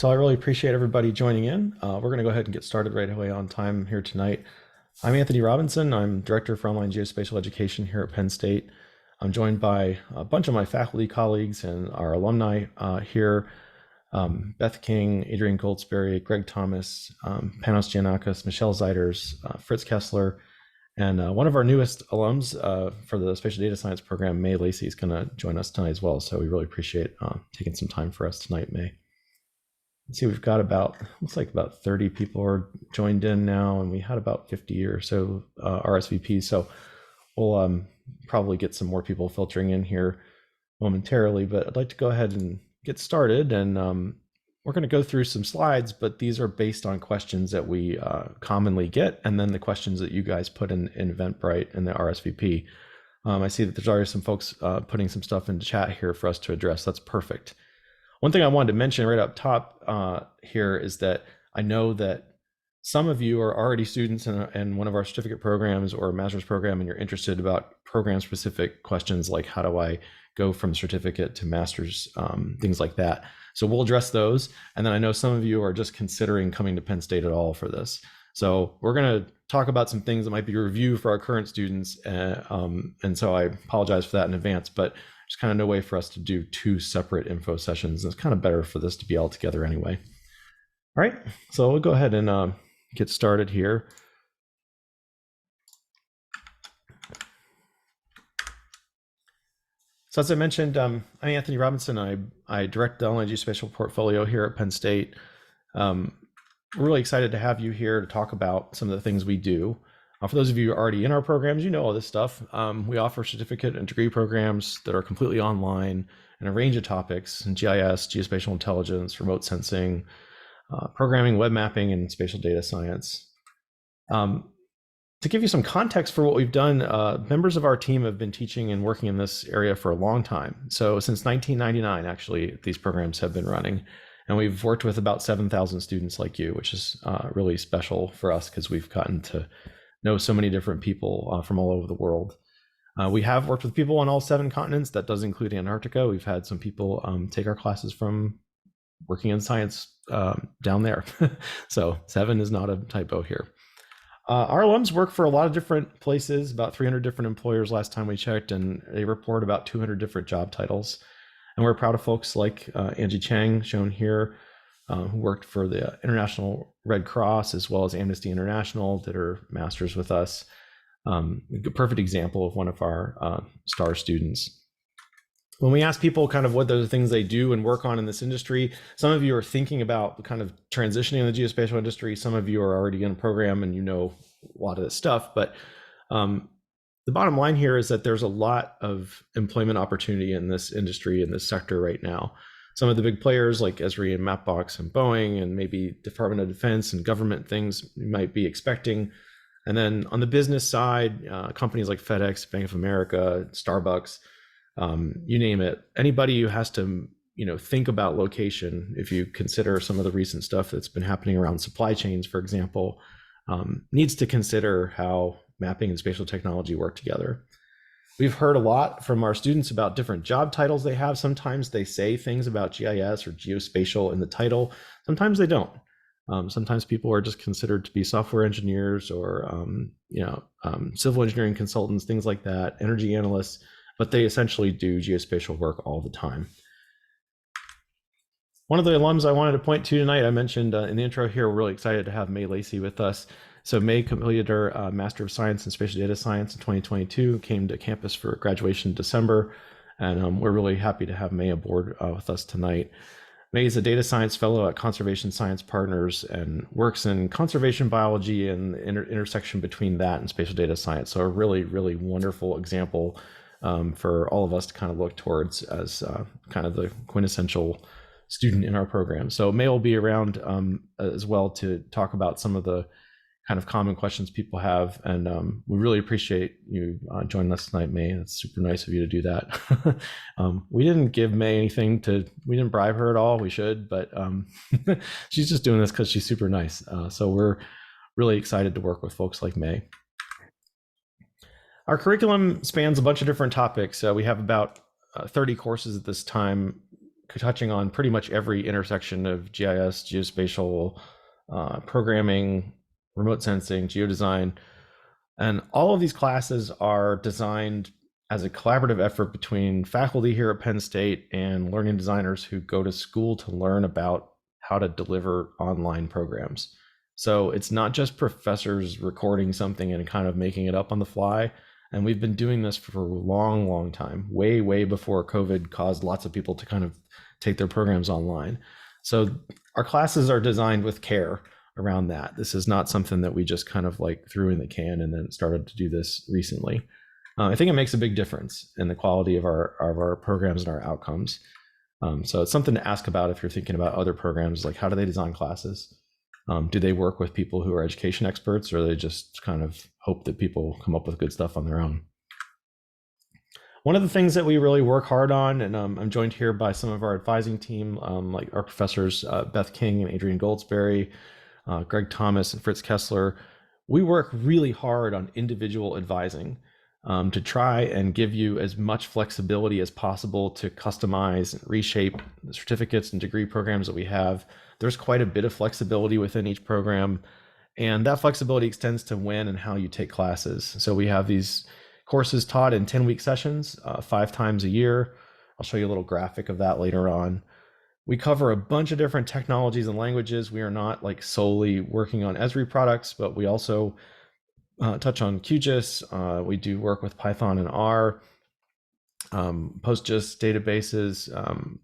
So I really appreciate everybody joining in. We're going to go ahead and get started right away on time here tonight. I'm Anthony Robinson. I'm Director for Online Geospatial Education here at Penn State. I'm joined by a bunch of my faculty colleagues and our alumni here. Beth King, Adrian Goldsberry, Greg Thomas, Panos Giannakis, Michelle Zeiders, Fritz Kessler, and one of our newest alums for the Spatial Data Science program, May Lacey, is going to join us tonight as well. So we really appreciate taking some time for us tonight, May. Let's see, we've got looks like about 30 people are joined in now, and we had about 50 or so RSVPs. So we'll probably get some more people filtering in here momentarily, but I'd like to go ahead and get started. And we're going to go through some slides, but these are based on questions that we commonly get, and then the questions that you guys put in Eventbrite and the RSVP. I see that there's already some folks putting some stuff into chat here for us to address. That's perfect. One thing I wanted to mention right up top here is that I know that some of you are already students in one of our certificate programs or a master's program, and you're interested about program-specific questions like how do I go from certificate to master's, things like that. So we'll address those. And then I know some of you are just considering coming to Penn State at all for this. So we're going to talk about some things that might be a review for our current students. And so I apologize for that in advance, but there's kind of no way for us to do two separate info sessions. It's kind of better for this to be all together anyway. All right, so we'll go ahead and get started here. So as I mentioned, I'm Anthony Robinson. I direct the online geospatial portfolio here at Penn State. We're really excited to have you here to talk about some of the things we do. For those of you who are already in our programs, you know all this stuff. We offer certificate and degree programs that are completely online in a range of topics in GIS, geospatial intelligence, remote sensing, programming, web mapping, and spatial data science. To give you some context for what we've done, members of our team have been teaching and working in this area for a long time. So since 1999, actually, these programs have been running. And we've worked with about 7,000 students like you, which is really special for us because we've gotten to know so many different people from all over the world. We have worked with people on all 7 continents. That does include Antarctica. We've had some people take our classes from working in science down there. So 7 is not a typo here. Our alums work for a lot of different places, about 300 different employers last time we checked, and they report about 200 different job titles. And we're proud of folks like Angie Chang, shown here, who worked for the International Red Cross as well as Amnesty International, did her master's with us. A perfect example of one of our star students. When we ask people kind of what are the things they do and work on in this industry, some of you are thinking about kind of transitioning in the geospatial industry. Some of you are already in a program and you know a lot of this stuff. But the bottom line here is that there's a lot of employment opportunity in this industry, in this sector right now. Some of the big players like Esri and Mapbox and Boeing and maybe Department of Defense and government things you might be expecting. And then on the business side, companies like FedEx, Bank of America, Starbucks, you name it. Anybody who has to, think about location, if you consider some of the recent stuff that's been happening around supply chains, for example, needs to consider how mapping and spatial technology work together. We've heard a lot from our students about different job titles they have. Sometimes they say things about GIS or geospatial in the title. Sometimes they don't. Sometimes people are just considered to be software engineers or, civil engineering consultants, things like that, energy analysts, but they essentially do geospatial work all the time. One of the alums I wanted to point to tonight, I mentioned in the intro here, we're really excited to have May Lacey with us. So May completed her Master of Science in Spatial Data Science in 2022, came to campus for graduation in December, and we're really happy to have May aboard with us tonight. May is a data science fellow at Conservation Science Partners and works in conservation biology and the intersection between that and spatial data science. So a really, really wonderful example for all of us to kind of look towards as kind of the quintessential student in our program. So May will be around as well to talk about some of the kind of common questions people have. And we really appreciate you joining us tonight, May. It's super nice of you to do that. We didn't give May anything we didn't bribe her at all. We should, but she's just doing this because she's super nice. So we're really excited to work with folks like May. Our curriculum spans a bunch of different topics. We have about 30 courses at this time touching on pretty much every intersection of GIS, geospatial, programming, remote sensing, geodesign. And all of these classes are designed as a collaborative effort between faculty here at Penn State and learning designers who go to school to learn about how to deliver online programs. So it's not just professors recording something and kind of making it up on the fly. And we've been doing this for a long, long time, way, way before COVID caused lots of people to kind of take their programs online. So our classes are designed with care around that. This is not something that we just kind of like threw in the can and then started to do this recently. I think it makes a big difference in the quality of our programs and our outcomes. So it's something to ask about if you're thinking about other programs, like how do they design classes? Do they work with people who are education experts, or they just kind of hope that people come up with good stuff on their own? One of the things that we really work hard on, and I'm joined here by some of our advising team, like our professors, Beth King and Adrian Goldsberry, Greg Thomas and Fritz Kessler. We work really hard on individual advising to try and give you as much flexibility as possible to customize and reshape the certificates and degree programs that we have. There's quite a bit of flexibility within each program, and that flexibility extends to when and how you take classes. So we have these courses taught in 10-week sessions, 5 times a year. I'll show you a little graphic of that later on. We cover a bunch of different technologies and languages. We are not like solely working on Esri products, but we also touch on QGIS. We do work with Python and R, PostGIS databases,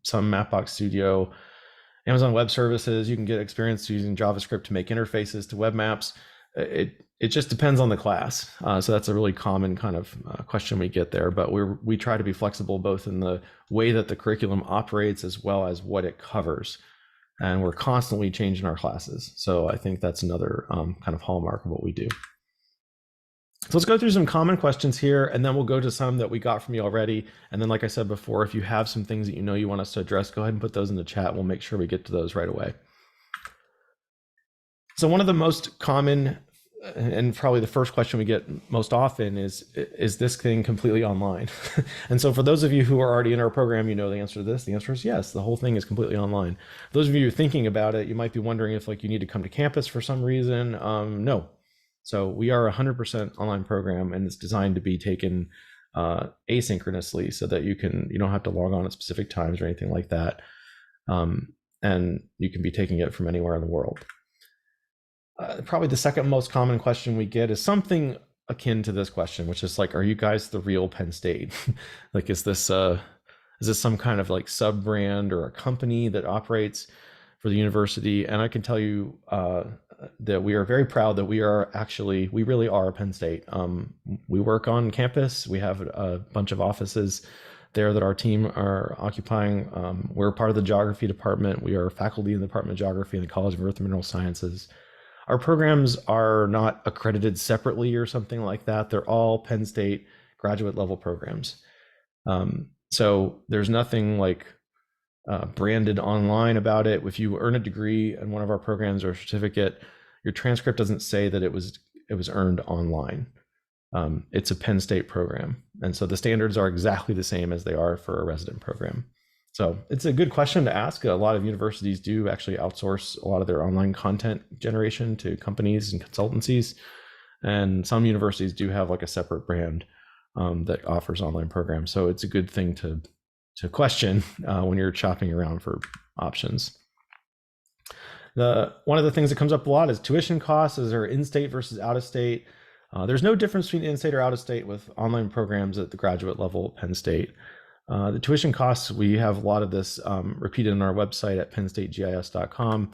some Mapbox Studio, Amazon Web Services. You can get experience using JavaScript to make interfaces to web maps. It just depends on the class. So that's a really common kind of question we get there, but we try to be flexible both in the way that the curriculum operates as well as what it covers. And we're constantly changing our classes. So I think that's another kind of hallmark of what we do. So let's go through some common questions here, and then we'll go to some that we got from you already. And then, like I said before, if you have some things that you know you want us to address, go ahead and put those in the chat. We'll make sure we get to those right away. So one of the most common, and probably the first question we get most often is this thing completely online? And so for those of you who are already in our program, you know the answer to this. The answer is yes, the whole thing is completely online. For those of you who are thinking about it, you might be wondering if like you need to come to campus for some reason. No. So we are a 100% online program, and it's designed to be taken asynchronously so that you don't have to log on at specific times or anything like that. And you can be taking it from anywhere in the world. Probably the second most common question we get is something akin to this question, which is like, are you guys the real Penn State? Like, is this some kind of like sub brand or a company that operates for the university? And I can tell you that we are very proud that we really are Penn State. We work on campus. We have a bunch of offices there that our team are occupying. We're part of the geography department. We are faculty in the Department of Geography in the College of Earth and Mineral Sciences. Our programs are not accredited separately or something like that. They're all Penn State graduate level programs. So there's nothing like branded online about it. If you earn a degree in one of our programs or a certificate, your transcript doesn't say that it was earned online. It's a Penn State program. And so the standards are exactly the same as they are for a resident program. So it's a good question to ask. A lot of universities do actually outsource a lot of their online content generation to companies and consultancies. And some universities do have like a separate brand that offers online programs. So it's a good thing to question when you're shopping around for options. One of the things that comes up a lot is tuition costs. Is there in-state versus out-of-state? There's no difference between in-state or out-of-state with online programs at the graduate level at Penn State. The tuition costs, we have a lot of this repeated on our website at pennstategis.com.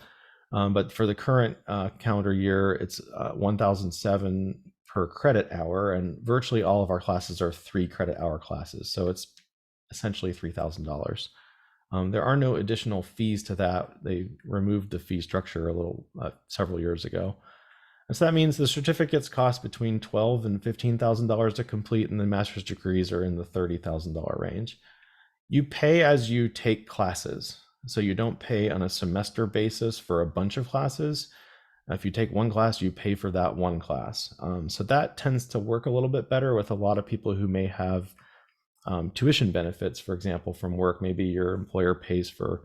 But for the current calendar year, it's $1,007 per credit hour, and virtually all of our classes are 3 credit hour classes. So it's essentially $3,000. There are no additional fees to that. They removed the fee structure several years ago. And so that means the certificates cost between $12,000 and $15,000 to complete, and the master's degrees are in the $30,000 range. You pay as you take classes. So you don't pay on a semester basis for a bunch of classes. If you take one class, you pay for that one class. So that tends to work a little bit better with a lot of people who may have tuition benefits, for example, from work. Maybe your employer pays for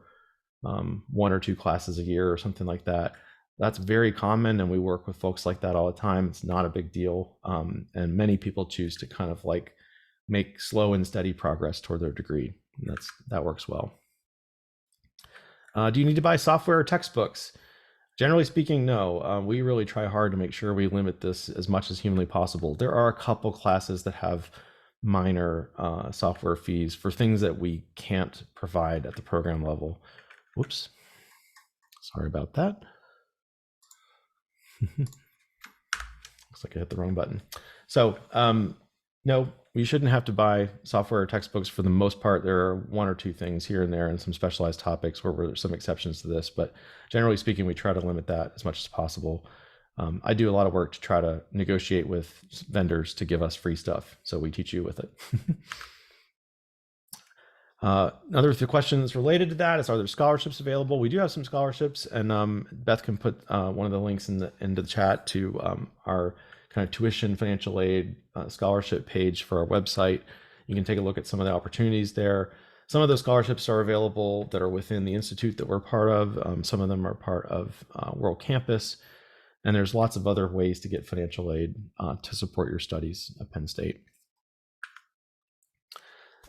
1 or 2 classes a year or something like that. That's very common, and we work with folks like that all the time. It's not a big deal, and many people choose to kind of like make slow and steady progress toward their degree. And that works well. Do you need to buy software or textbooks? Generally speaking, no. We really try hard to make sure we limit this as much as humanly possible. There are a couple classes that have minor software fees for things that we can't provide at the program level. Whoops. Sorry about that. Looks like I hit the wrong button. So no, we shouldn't have to buy software or textbooks for the most part. There are 1 or 2 things here and there and some specialized topics where there's some exceptions to this, but generally speaking, we try to limit that as much as possible. I do a lot of work to try to negotiate with vendors to give us free stuff, so we teach you with it. Another questions related to that is, are there scholarships available? We do have some scholarships, and Beth can put one of the links into the chat to our kind of tuition financial aid scholarship page for our website. You can take a look at some of the opportunities there. Some of those scholarships are available that are within the institute that we're part of. Some of them are part of World Campus, and there's lots of other ways to get financial aid to support your studies at Penn State.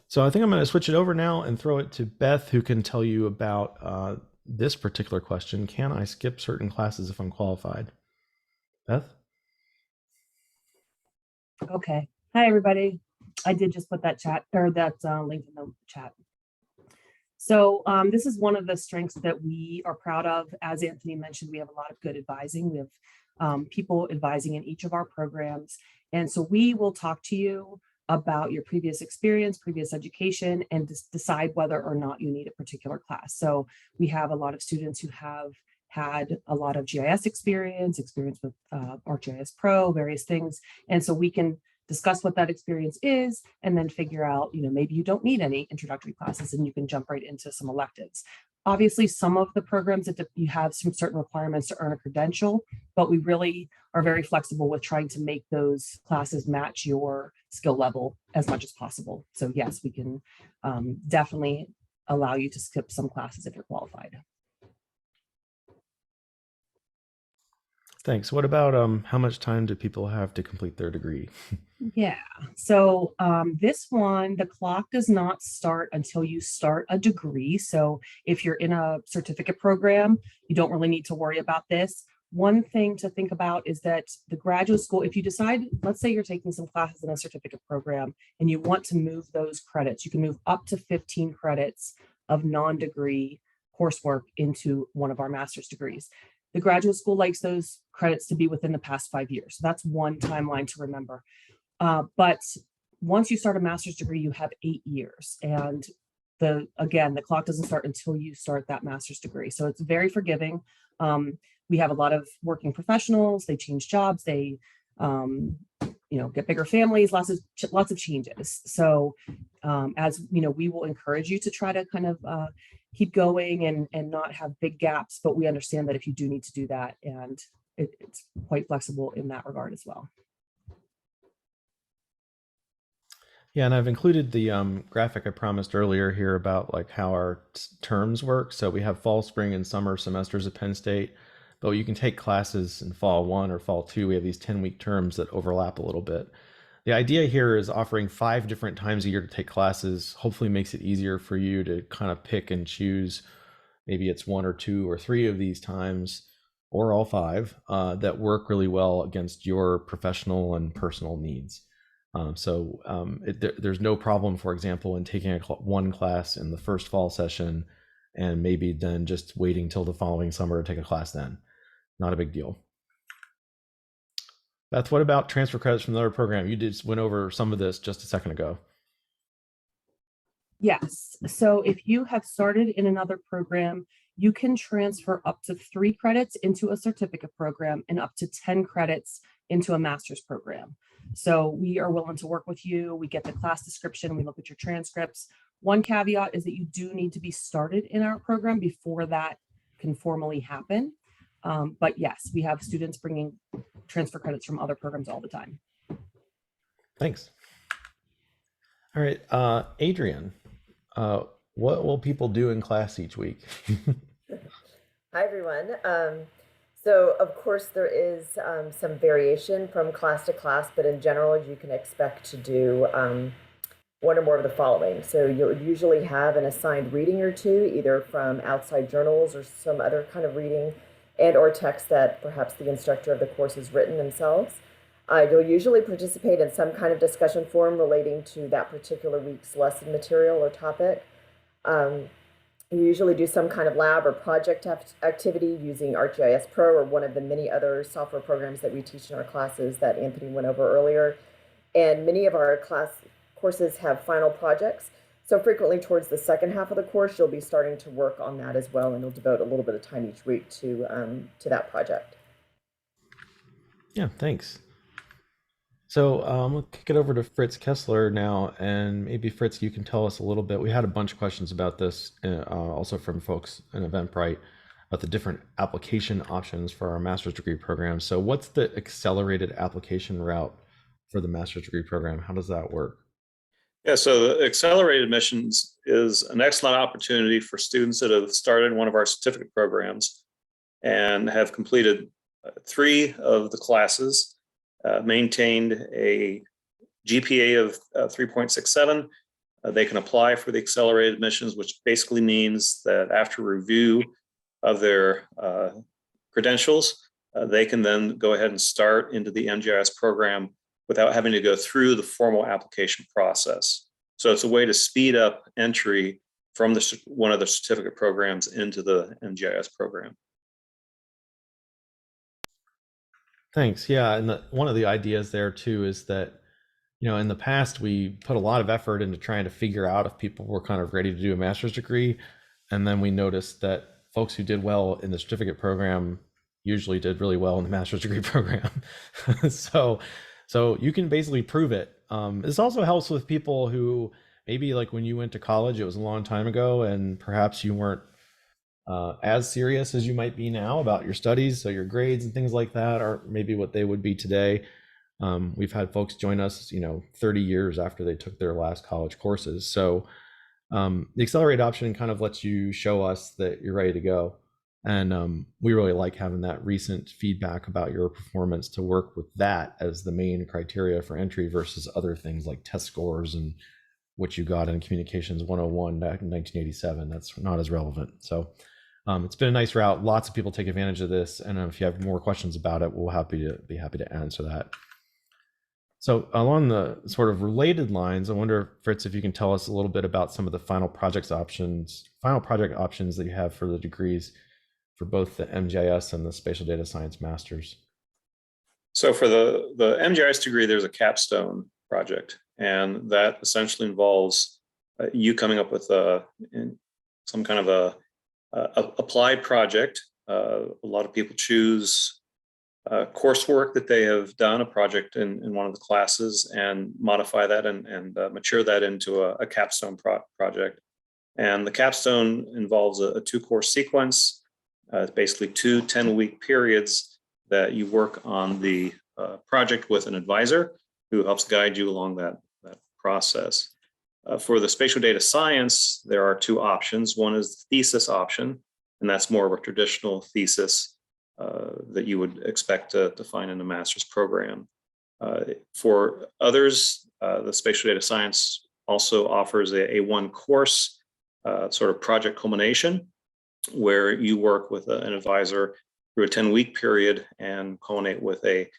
So I think I'm going to switch it over now and throw it to Beth, who can tell you about this particular question. Can I skip certain classes if I'm qualified? Beth? Okay. Hi, everybody. I did just put that chat or that link in the chat. So this is one of the strengths that we are proud of. As Anthony mentioned, we have a lot of good advising. We have people advising in each of our programs. And so we will talk to you about your previous experience, previous education, and decide whether or not you need a particular class. So we have a lot of students who have had a lot of GIS experience with ArcGIS Pro, various things. And so we can discuss what that experience is and then figure out, maybe you don't need any introductory classes and you can jump right into some electives. Obviously, some of the programs that you have some certain requirements to earn a credential, but we really are very flexible with trying to make those classes match your skill level as much as possible. So yes, we can definitely allow you to skip some classes if you're qualified. Thanks. What about how much time do people have to complete their degree? Yeah, so this one, the clock does not start until you start a degree. So if you're in a certificate program, you don't really need to worry about this. One thing to think about is that the graduate school, if you decide, let's say you're taking some classes in a certificate program and you want to move those credits, you can move up to 15 credits of non-degree coursework into one of our master's degrees. The graduate school likes those credits to be within the past 5 years. So that's one timeline to remember. But once you start a master's degree, you have 8 years. And the clock doesn't start until you start that master's degree. So it's very forgiving. We have a lot of working professionals. They change jobs. They, get bigger families, lots of changes. So as we will encourage you to try to kind of keep going and not have big gaps, but we understand that if you do need to do that, and it's quite flexible in that regard as well. Yeah, and I've included the graphic I promised earlier here about like how our terms work. So we have fall, spring, and summer semesters at Penn State, but you can take classes in fall 1 or fall 2. We have these 10-week terms that overlap a little bit. The idea here is offering 5 different times a year to take classes hopefully makes it easier for you to kind of pick and choose. Maybe it's 1 or 2 or 3 of these times, or all 5, that work really well against your professional and personal needs. There's no problem, for example, in taking one class in the first fall session and maybe then just waiting till the following summer to take a class then. Not a big deal. Beth, what about transfer credits from another program? You just went over some of this just a second ago. Yes. So if you have started in another program, you can transfer up to 3 credits into a certificate program and up to 10 credits into a master's program. So we are willing to work with you. We get the class description. We look at your transcripts. One caveat is that you do need to be started in our program before that can formally happen. But yes, we have students bringing transfer credits from other programs all the time. Thanks. All right, Adrian, uh, what will people do in class each week? Hi, everyone. So, of course, there is some variation from class to class, but in general, you can expect to do one or more of the following. So, you'll usually have an assigned reading or two, either from outside journals or some other kind of reading, and or text that perhaps the instructor of the course has written themselves. You'll usually participate in some kind of discussion forum relating to that particular week's lesson material or topic. Um, you usually do some kind of lab or project activity using ArcGIS Pro or one of the many other software programs that we teach in our classes that Anthony went over earlier. And many of our courses have final projects. So frequently towards the second half of the course, you'll be starting to work on that as well, and you'll devote a little bit of time each week to that project. Yeah, thanks. So we'll kick it over to Fritz Kessler now, and maybe Fritz, you can tell us a little bit. We had a bunch of questions about this, also from folks in Eventbrite, about the different application options for our master's degree program. So, what's the accelerated application route for the master's degree program? How does that work? Yeah, so the accelerated admissions is an excellent opportunity for students that have started one of our certificate programs and have completed three of the classes, maintained a GPA of 3.67. They can apply for the accelerated admissions, which basically means that after review of their credentials, they can then go ahead and start into the MGIS program without having to go through the formal application process. So it's a way to speed up entry from one of the certificate programs into the MGIS program. Thanks. Yeah, and one of the ideas there too is that, in the past we put a lot of effort into trying to figure out if people were kind of ready to do a master's degree, and then we noticed that folks who did well in the certificate program usually did really well in the master's degree program. so so you can basically prove it. This also helps with people who maybe, like, when you went to college, it was a long time ago, and perhaps you weren't as serious as you might be now about your studies, so your grades and things like that are maybe what they would be today. We've had folks join us, 30 years after they took their last college courses. So the accelerated option kind of lets you show us that you're ready to go. And we really like having that recent feedback about your performance to work with that as the main criteria for entry versus other things like test scores and what you got in Communications 101 back in 1987. That's not as relevant. So it's been a nice route. Lots of people take advantage of this. And if you have more questions about it, we'll be happy to answer that. So along the sort of related lines, I wonder, Fritz, if you can tell us a little bit about some of the final project options that you have for the degrees for both the MGIS and the Spatial Data Science Masters. So for the MGIS degree, there's a capstone project, and that essentially involves you coming up with some kind of a applied project. A lot of people choose coursework that they have done, a project in one of the classes, and modify that and mature that into a capstone project. And the capstone involves a two-course sequence. It's basically 2 10-week periods that you work on the project with an advisor who helps guide you along that process. For the spatial data science, there are two options. One is the thesis option, and that's more of a traditional thesis that you would expect to find in a master's program. For others, the spatial data science also offers a one-course sort of project culmination, where you work with an advisor through a 10-week period and culminate with a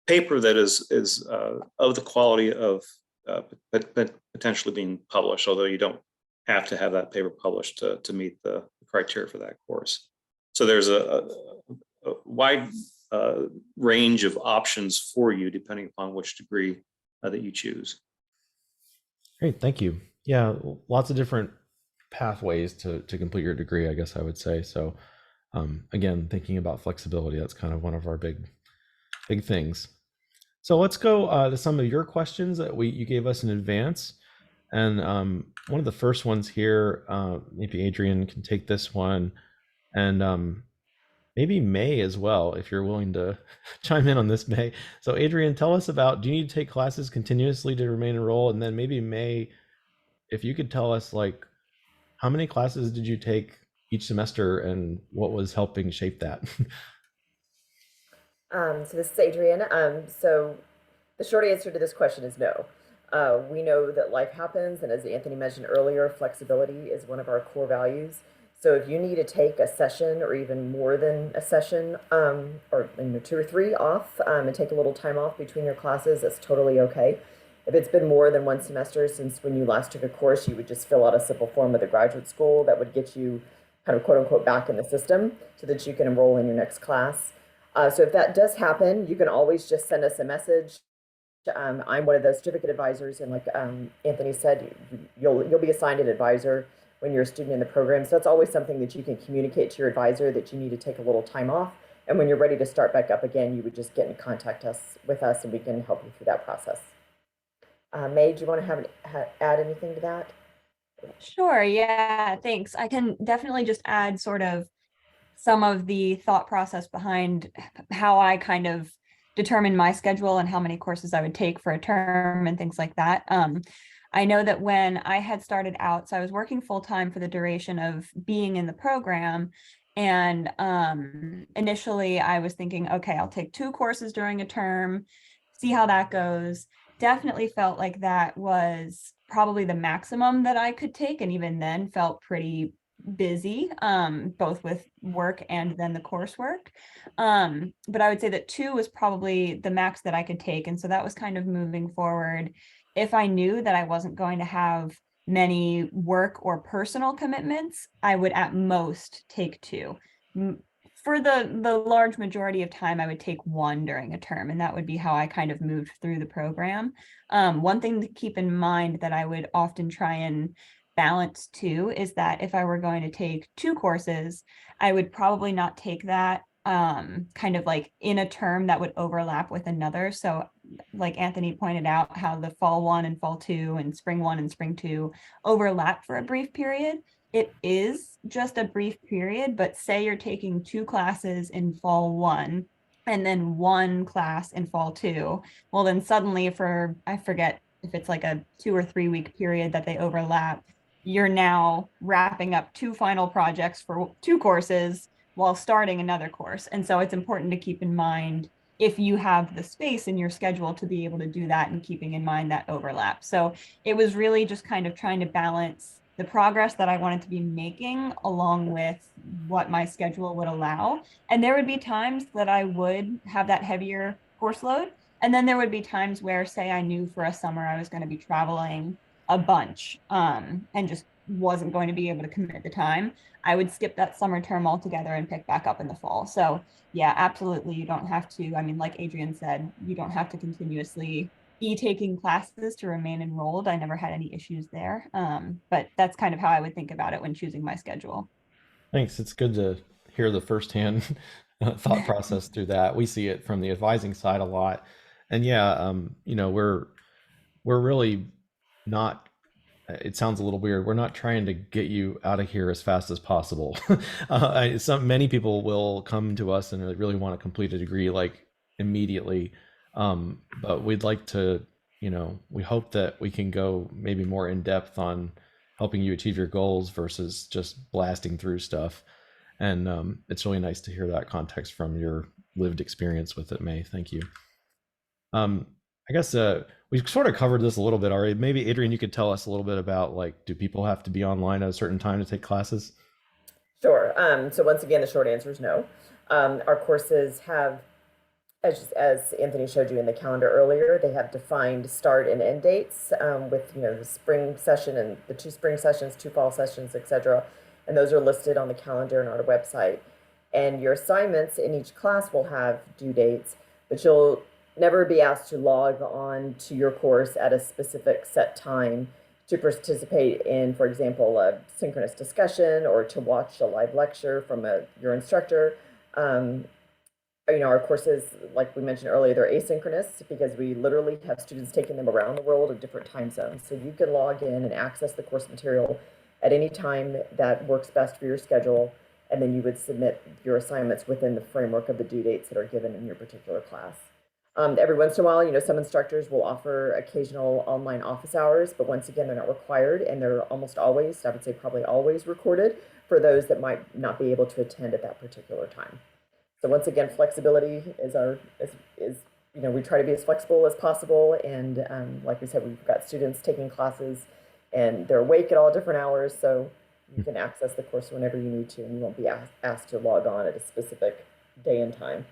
paper that is of the quality of potentially being published, although you don't have to have that paper published to meet the criteria for that course. So there's a wide range of options for you depending upon which degree that you choose. Great, thank you. Yeah, lots of different pathways to complete your degree, I guess I would say. So again, thinking about flexibility, that's kind of one of our big things. So let's go to some of your questions that you gave us in advance. And one of the first ones here, maybe Adrian can take this one. And maybe May as well, if you're willing to chime in on this, May. So Adrian, tell us about, do you need to take classes continuously to remain enrolled? And then maybe May, if you could tell us like, how many classes did you take each semester and what was helping shape that? So this is Adrian. So the short answer to this question is no. We know that life happens, and as Anthony mentioned earlier, flexibility is one of our core values. So if you need to take a session or even more than a session, or 2 or 3 off, and take a little time off between your classes, that's totally okay. If it's been more than one semester since when you last took a course, you would just fill out a simple form with the graduate school that would get you kind of quote unquote back in the system so that you can enroll in your next class. So if that does happen, you can always just send us a message. I'm one of the certificate advisors, and like Anthony said, you'll be assigned an advisor when you're a student in the program. So that's always something that you can communicate to your advisor that you need to take a little time off. And when you're ready to start back up again, you would just get in contact with us, and we can help you through that process. May, do you want to add anything to that? Sure. Yeah, thanks. I can definitely just add sort of some of the thought process behind how I kind of determine my schedule and how many courses I would take for a term and things like that. I know that when I had started out, so I was working full time for the duration of being in the program. And initially I was thinking, okay, I'll take 2 courses during a term, see how that goes. Definitely felt like that was probably the maximum that I could take. And even then felt pretty busy, both with work and then the coursework. But I would say that 2 was probably the max that I could take. And so that was kind of moving forward. If I knew that I wasn't going to have many work or personal commitments, I would at most take 2. For the large majority of time, I would take 1 during a term, and that would be how I kind of moved through the program. One thing to keep in mind that I would often try and balance too is that if I were going to take 2 courses, I would probably not take that kind of like in a term that would overlap with another. So like Anthony pointed out, how the fall 1 and fall 2 and spring 1 and spring 2 overlap for a brief period. It is just a brief period, but say you're taking 2 classes in fall 1 and then 1 class in fall 2. Well, then suddenly I forget if it's like a 2 or 3 week period that they overlap, you're now wrapping up 2 final projects for 2 courses while starting another course. And so it's important to keep in mind if you have the space in your schedule to be able to do that, and keeping in mind that overlap. So it was really just kind of trying to balance the progress that I wanted to be making along with what my schedule would allow. And there would be times that I would have that heavier course load. And then there would be times where, say, I knew for a summer I was going to be traveling a bunch, and just wasn't going to be able to commit the time. I would skip that summer term altogether and pick back up in the fall. So yeah, absolutely. You don't have to, I mean, like Adrian said, you don't have to continuously be taking classes to remain enrolled. I never had any issues there. But that's kind of how I would think about it when choosing my schedule. Thanks. It's good to hear the firsthand thought process through that. We see it from the advising side a lot. And yeah, we're really not, it sounds a little weird. We're not trying to get you out of here as fast as possible. Many people will come to us and really want to complete a degree like immediately. But we'd like to, we hope that we can go maybe more in depth on helping you achieve your goals versus just blasting through stuff. And it's really nice to hear that context from your lived experience with it, May. Thank you. I guess we sort of covered this a little bit already. Maybe Adrian, you could tell us a little bit about, like, do people have to be online at a certain time to take classes? Sure. So once again, the short answer is no. Our courses have, as Anthony showed you in the calendar earlier, they have defined start and end dates, with the spring session and the 2 spring sessions, 2 fall sessions, etc. And those are listed on the calendar on our website. And your assignments in each class will have due dates, but you'll never be asked to log on to your course at a specific set time to participate in, for example, a synchronous discussion or to watch a live lecture from your instructor. Our courses, like we mentioned earlier, they're asynchronous because we literally have students taking them around the world in different time zones. So you can log in and access the course material at any time that works best for your schedule. and then you would submit your assignments within the framework of the due dates that are given in your particular class. Every once in a while, some instructors will offer occasional online office hours, but once again, they're not required, and they're almost always, I would say probably always, recorded for those that might not be able to attend at that particular time. So once again, flexibility is we try to be as flexible as possible, and like we said, we've got students taking classes, and they're awake at all different hours, so you can access the course whenever you need to, and you won't be asked to log on at a specific day and time.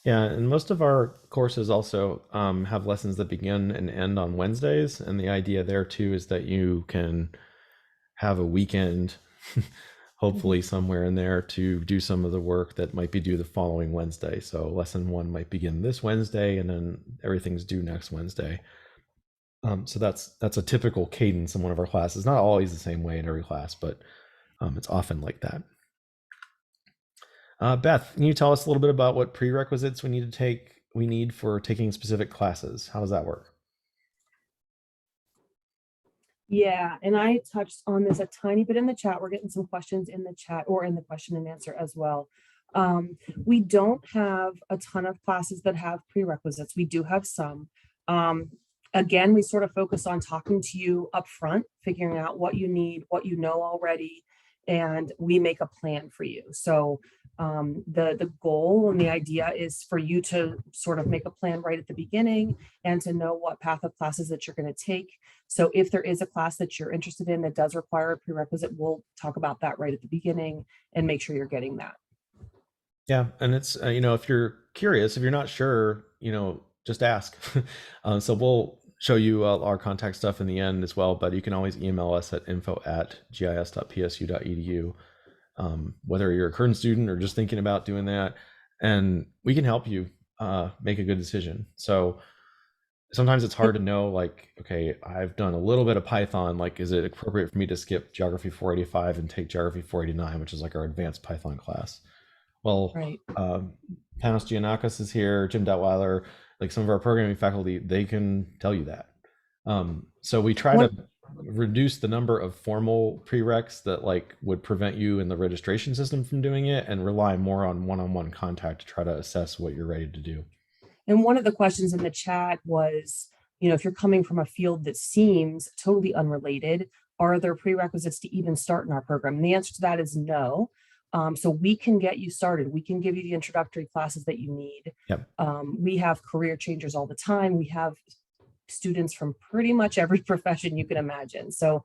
Yeah, and most of our courses also have lessons that begin and end on Wednesdays. And the idea there too is that you can have a weekend, hopefully somewhere in there, to do some of the work that might be due the following Wednesday. So lesson 1 might begin this Wednesday, and then everything's due next Wednesday. So that's a typical cadence in one of our classes. Not always the same way in every class, but it's often like that. Beth, can you tell us a little bit about what prerequisites we need for taking specific classes? How does that work? Yeah, and I touched on this a tiny bit in the chat. We're getting some questions in the chat or in the question and answer as well. We don't have a ton of classes that have prerequisites. We do have some. Again, we sort of focus on talking to you up front, figuring out what you need, what you know already, and we make a plan for you. So the goal and the idea is for you to sort of make a plan right at the beginning and to know what path of classes that you're going to take. So if there is a class that you're interested in that does require a prerequisite, we'll talk about that right at the beginning and make sure you're getting that. Yeah, and it's if you're curious, if you're not sure, just ask. So we'll show you our contact stuff in the end as well, but you can always email us at info@gis.psu.edu. Whether you're a current student or just thinking about doing that, and we can help you make a good decision. So sometimes it's hard to know, like, okay, I've done a little bit of Python, like, is it appropriate for me to skip Geography 485 and take Geography 489, which is like our advanced Python class? Well, Right. Panos Giannakis is here, Jim Detweiler, like some of our programming faculty, they can tell you that. So we try to reduce the number of formal prereqs that would prevent you in the registration system from doing it, and rely more on one-on-one contact to try to assess what you're ready to do. And one of the questions in the chat was, if you're coming from a field that seems totally unrelated, are there prerequisites to even start in our program? And the answer to that is no. So we can get you started. We can give you the introductory classes that you need. Yep. We have career changers all the time. We have students from pretty much every profession you can imagine. So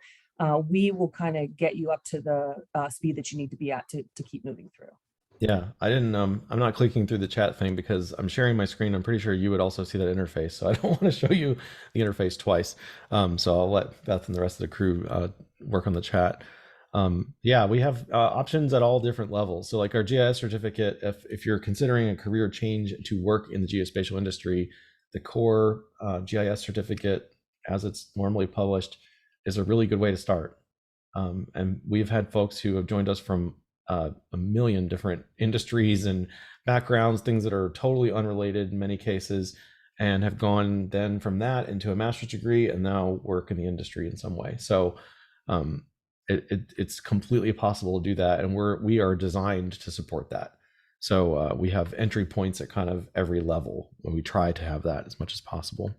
we will kind of get you up to the speed that you need to be at to keep moving through. Yeah, I didn't, I'm not clicking through the chat thing because I'm sharing my screen. I'm pretty sure you would also see that interface. So I don't want to show you the interface twice. So I'll let Beth and the rest of the crew work on the chat. Yeah, we have options at all different levels. So like our GIS certificate, if you're considering a career change to work in the geospatial industry, the core GIS certificate, as it's normally published, is a really good way to start. And we've had folks who have joined us from a million different industries and backgrounds, things that are totally unrelated in many cases, and have gone then from that into a master's degree and now work in the industry in some way. So it's completely possible to do that, and we are designed to support that. So we have entry points at kind of every level, and we try to have that as much as possible.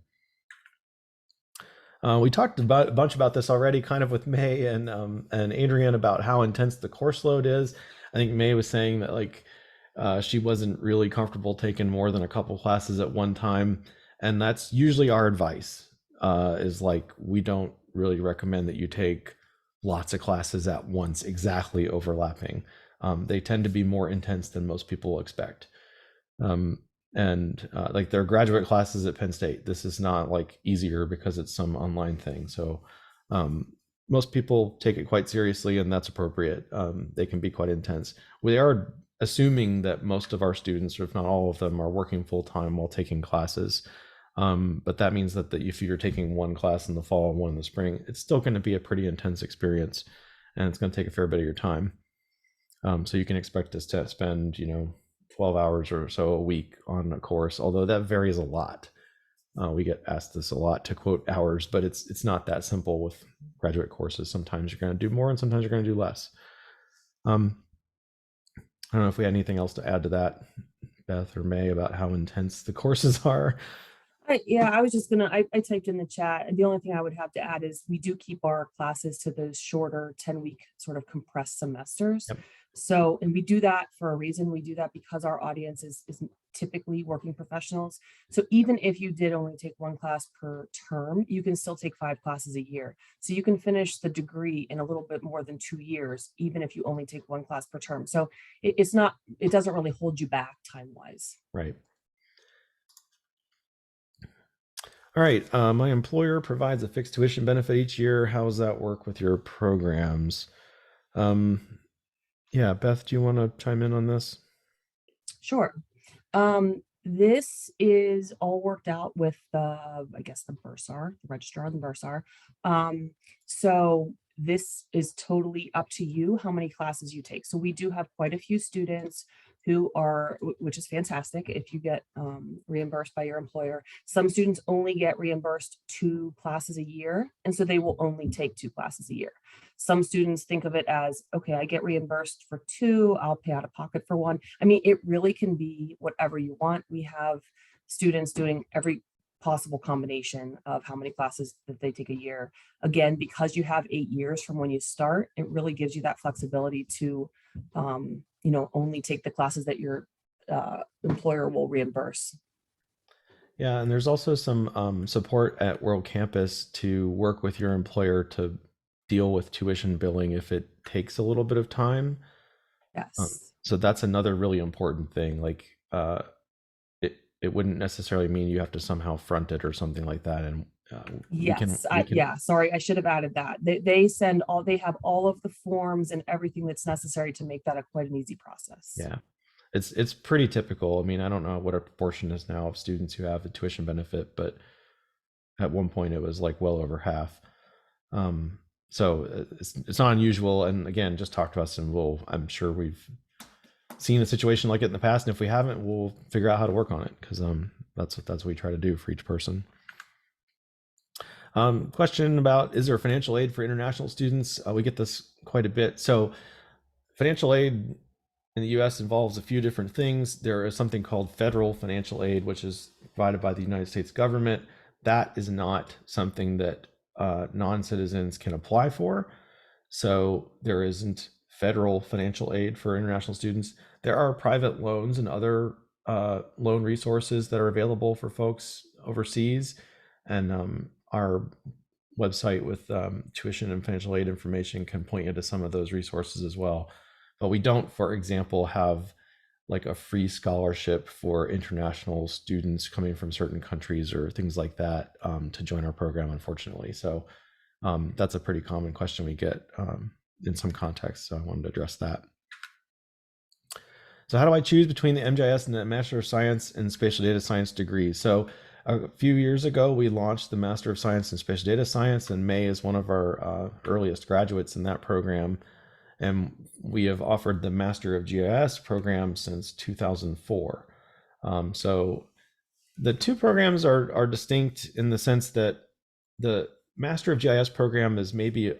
We talked a bunch about this already, kind of with May and Adrian, about how intense the course load is. I think May was saying that she wasn't really comfortable taking more than a couple classes at one time, and that's usually our advice. Is we don't really recommend that you take lots of classes at once, exactly overlapping. They tend to be more intense than most people expect. And there are graduate classes at Penn State. This is not easier because it's some online thing. So most people take it quite seriously, and that's appropriate. They can be quite intense. We are assuming that most of our students, or if not all of them, are working full time while taking classes. But that means that if you're taking one class in the fall and one in the spring, it's still going to be a pretty intense experience, and it's going to take a fair bit of your time. So you can expect us to spend, 12 hours or so a week on a course, although that varies a lot. We get asked this a lot to quote hours, but it's not that simple with graduate courses. Sometimes you're going to do more and sometimes you're going to do less. I don't know if we had anything else to add to that, Beth or May, about how intense the courses are. Yeah, I was just gonna, I typed in the chat, and the only thing I would have to add is we do keep our classes to those shorter 10-week sort of compressed semesters. Yep. So, and we do that for a reason. We do that because our audience is typically working professionals. So even if you did only take one class per term, you can still take 5 classes a year. So you can finish the degree in a little bit more than 2 years, even if you only take one class per term. So it's not, it doesn't really hold you back time-wise. Right. All right. My employer provides a fixed tuition benefit each year. How does that work with your programs? Yeah, Beth, do you want to chime in on this? Sure. This is all worked out with the, I guess, the bursar, the registrar and the bursar. So this is totally up to you how many classes you take. So we do have quite a few students who are, which is fantastic if you get reimbursed by your employer. Some students only get reimbursed 2 classes a year, and so they will only take 2 classes a year. Some students think of it as, okay, I get reimbursed for 2, I'll pay out of pocket for 1. I mean, it really can be whatever you want. We have students doing every possible combination of how many classes that they take a year. Again, because you have 8 years from when you start, it really gives you that flexibility to, only take the classes that your employer will reimburse. Yeah, and there's also some support at World Campus to work with your employer to deal with tuition billing if it takes a little bit of time. Yes. So that's another really important thing. Like, it wouldn't necessarily mean you have to somehow front it or something like that. And Yes, yeah, sorry, I should have added that. They have all of the forms and everything that's necessary to make that quite an easy process. Yeah, it's pretty typical. I mean, I don't know what a proportion is now of students who have a tuition benefit, but at one point it was like well over half. So it's not unusual. And again, just talk to us, and I'm sure we've seen a situation like it in the past, and if we haven't, we'll figure out how to work on it, because that's what we try to do for each person. Question about, is there financial aid for international students? We get this quite a bit. So financial aid in the US involves a few different things. There is something called federal financial aid, which is provided by the United States government. That is not something that non-citizens can apply for. So there isn't federal financial aid for international students. There are private loans and other loan resources that are available for folks overseas. And our website with tuition and financial aid information can point you to some of those resources as well. But we don't, for example, have like a free scholarship for international students coming from certain countries or things like that to join our program, unfortunately. So that's a pretty common question we get in some contexts. So I wanted to address that. So how do I choose between the MGIS and the Master of Science in Spatial Data Science degree? So a few years ago, we launched the Master of Science in Spatial Data Science, and May is one of our earliest graduates in that program. And we have offered the Master of GIS program since 2004. So the two programs are distinct in the sense that the Master of GIS program is maybe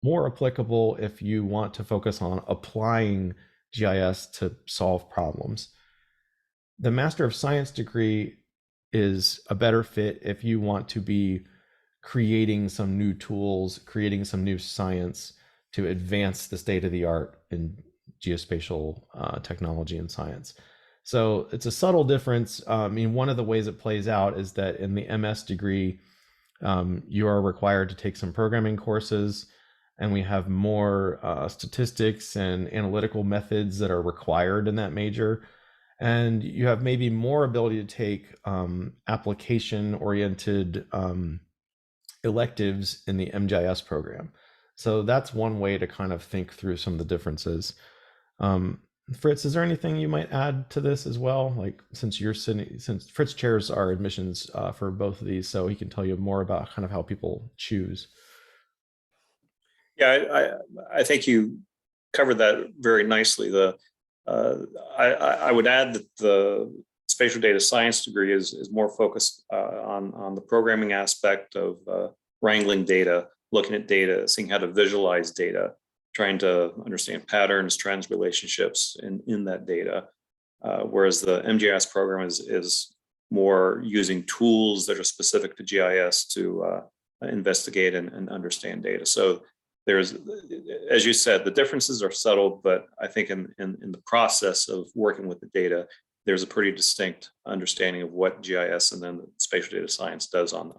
more applicable if you want to focus on applying GIS to solve problems. The Master of Science degree is a better fit if you want to be creating some new tools, creating some new science to advance the state of the art in geospatial technology and science. So it's a subtle difference. I mean, one of the ways it plays out is that in the MS degree, you are required to take some programming courses, and we have more statistics and analytical methods that are required in that major. And you have maybe more ability to take application-oriented electives in the MGIS program. So that's one way to kind of think through some of the differences. Fritz, is there anything you might add to this as well? Like, since Fritz chairs our admissions for both of these, so he can tell you more about kind of how people choose. Yeah, I think you covered that very nicely. I would add that the spatial data science degree is more focused on the programming aspect of wrangling data, looking at data, seeing how to visualize data. trying to understand patterns, trends, relationships in that data. Whereas the MGIS program is more using tools that are specific to GIS to investigate and understand data. So there's, as you said, the differences are subtle, but I think in the process of working with the data, there's a pretty distinct understanding of what GIS and then the spatial data science does on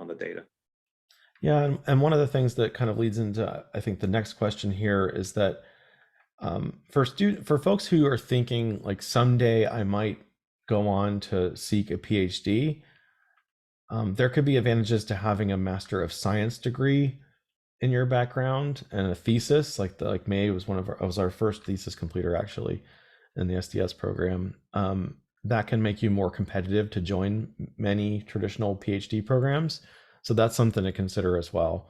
the data. Yeah, and one of the things that kind of leads into, I think, the next question here is that for folks who are thinking like someday I might go on to seek a PhD, there could be advantages to having a Master of Science degree in your background and a thesis. Like May was was our first thesis completer actually in the SDS program. That can make you more competitive to join many traditional PhD programs. So that's something to consider as well.